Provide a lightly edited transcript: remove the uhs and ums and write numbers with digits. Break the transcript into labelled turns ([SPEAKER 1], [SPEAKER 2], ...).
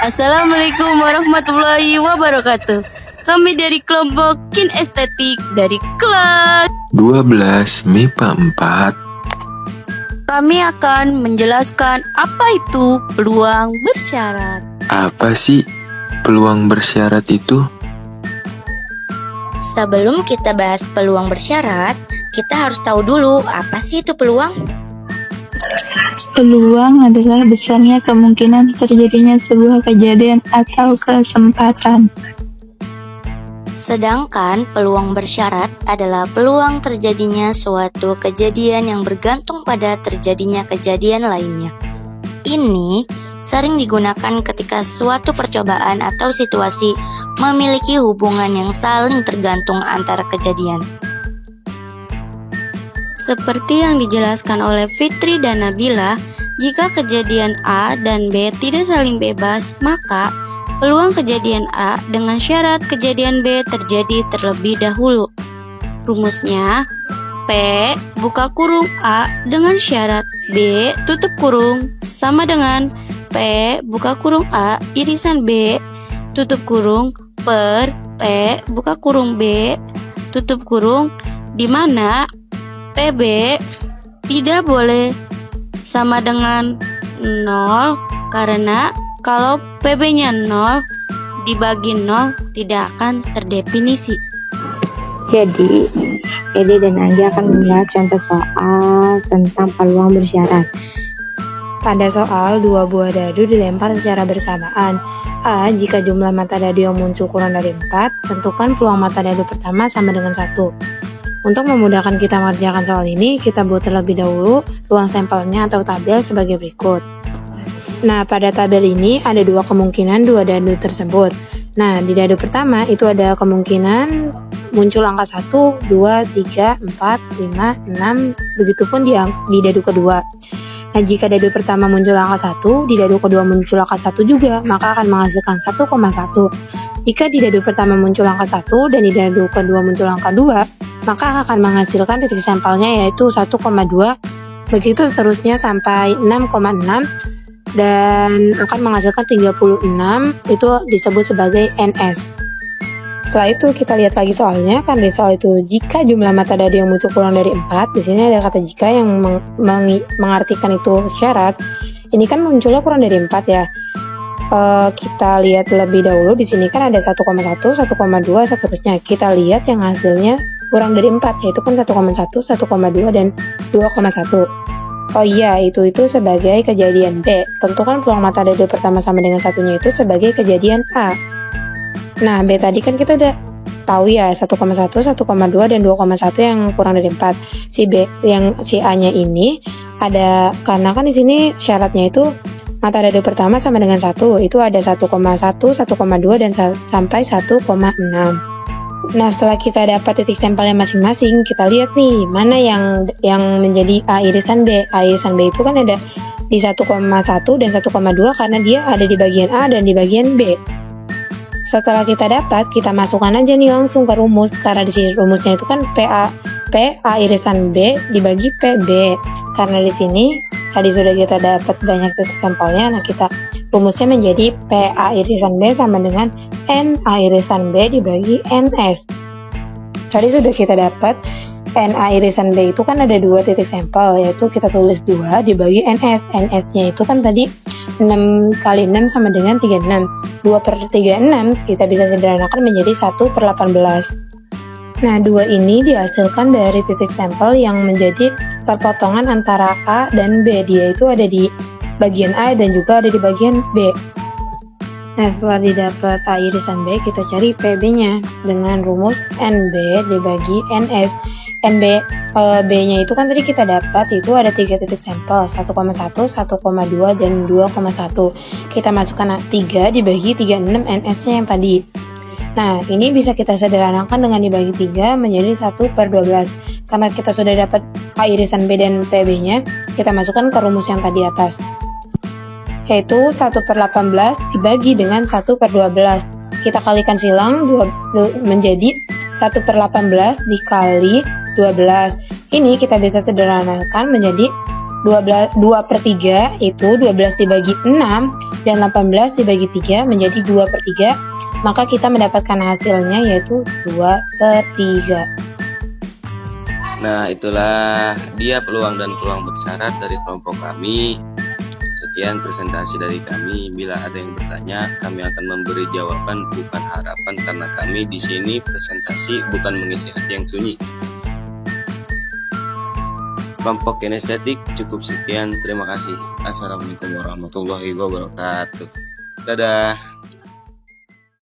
[SPEAKER 1] Assalamualaikum warahmatullahi wabarakatuh. Kami dari kelompok kinestetik dari kelas
[SPEAKER 2] 12 MIPA 4.
[SPEAKER 1] Kami akan menjelaskan apa itu peluang bersyarat.
[SPEAKER 2] Apa sih peluang bersyarat itu?
[SPEAKER 3] Sebelum kita bahas peluang bersyarat, kita harus tahu dulu apa sih itu peluang.
[SPEAKER 4] Peluang adalah besarnya kemungkinan terjadinya sebuah kejadian atau kesempatan.
[SPEAKER 3] Sedangkan peluang bersyarat adalah peluang terjadinya suatu kejadian yang bergantung pada terjadinya kejadian lainnya. Ini sering digunakan ketika suatu percobaan atau situasi memiliki hubungan yang saling tergantung antara kejadian. Seperti yang dijelaskan oleh Fitri dan Nabila, jika kejadian A dan B tidak saling bebas, maka peluang kejadian A dengan syarat kejadian B terjadi terlebih dahulu. Rumusnya, P buka kurung A dengan syarat B tutup kurung sama dengan P buka kurung A irisan B tutup kurung per P buka kurung B tutup kurung, di mana PB tidak boleh sama dengan 0 karena kalau PB-nya 0 dibagi 0 tidak akan terdefinisi.
[SPEAKER 5] Jadi, Ede dan Anggi akan membahas contoh soal tentang peluang bersyarat.
[SPEAKER 6] Pada soal, dua buah dadu dilempar secara bersamaan. A. Jika jumlah mata dadu yang muncul kurang dari 4, tentukan peluang mata dadu pertama sama dengan 1. Untuk memudahkan kita mengerjakan soal ini, kita buat terlebih dahulu ruang sampelnya atau tabel sebagai berikut. Nah, pada tabel ini ada dua kemungkinan dua dadu tersebut. Nah, di dadu pertama itu ada kemungkinan muncul angka 1, 2, 3, 4, 5, 6, begitupun di dadu kedua. Nah, jika dadu pertama muncul angka 1, di dadu kedua muncul angka 1 juga, maka akan menghasilkan 1,1. Jika di dadu pertama muncul angka 1 dan di dadu kedua muncul angka 2, maka akan menghasilkan titik sampelnya yaitu 1,2. Begitu seterusnya sampai 6,6 dan akan menghasilkan 36, itu disebut sebagai NS. Setelah itu kita lihat lagi soalnya, kan di soal itu jika jumlah mata dadu yang muncul kurang dari 4, di sini ada kata jika yang mengartikan itu syarat. Ini kan munculnya kurang dari 4 ya. Kita lihat lebih dahulu, di sini kan ada 1,1, 1,2, seterusnya. Kita lihat yang hasilnya kurang dari 4, yaitu kan 1,1, 1,2, dan 2,1. Oh iya, itu sebagai kejadian B. Tentukan peluang mata dadu pertama sama dengan satunya itu sebagai kejadian A. Nah, B tadi kan kita udah tahu ya, 1,1, 1,2, dan 2,1 yang kurang dari 4. Si A-nya ini ada, karena kan di sini syaratnya itu mata dadu pertama sama dengan 1, itu ada 1,1, 1,2, dan sampai 1,6. Nah, setelah kita dapat titik sampelnya masing-masing, kita lihat nih, mana yang menjadi A irisan B. A irisan B itu kan ada di 1,1 dan 1,2 karena dia ada di bagian A dan di bagian B. Setelah kita dapat, kita masukkan aja nih langsung ke rumus, karena di sini rumusnya itu kan P A irisan B dibagi PB. Karena di sini tadi sudah kita dapat banyak titik sampelnya, nah kita rumusnya menjadi PA irisan B sama dengan NA irisan B dibagi NS. Tadi sudah kita dapat NA irisan B itu kan ada dua titik sampel, yaitu kita tulis 2 dibagi NS. NS-nya itu kan tadi 6 kali 6 sama dengan 36. 2 per 36 kita bisa sederhanakan menjadi 1/18. Nah, 2 ini dihasilkan dari titik sampel yang menjadi perpotongan antara A dan B. Dia itu ada di bagian A dan juga ada di bagian B. Nah, setelah didapat A irisan B, kita cari PB-nya dengan rumus NB dibagi NS. B-nya itu kan tadi kita dapat itu ada 3 titik sampel, 1,1, 1,2, dan 2,1. Kita masukkan 3 dibagi 36 NS-nya yang tadi. Nah, ini bisa kita sederhanakan dengan dibagi 3 menjadi 1/12. Karena kita sudah dapat A irisan B dan PB-nya, kita masukkan ke rumus yang tadi atas, yaitu 1/18 dibagi dengan 1/12. Kita kalikan silang menjadi 1/18 dikali 12. Ini kita bisa sederhanakan menjadi 2/3 itu 12 dibagi 6 dan 18 dibagi 3 menjadi 2/3, maka kita mendapatkan hasilnya yaitu 2/3.
[SPEAKER 7] Nah, itulah dia peluang dan peluang bersyarat dari kelompok kami. Sekian presentasi dari kami. Bila ada yang bertanya, kami akan memberi jawaban, bukan harapan, karena kami di sini presentasi bukan mengisi hati yang sunyi. Kelompok kinestetik cukup sekian. Terima kasih. Assalamualaikum warahmatullahi wabarakatuh. Dadah.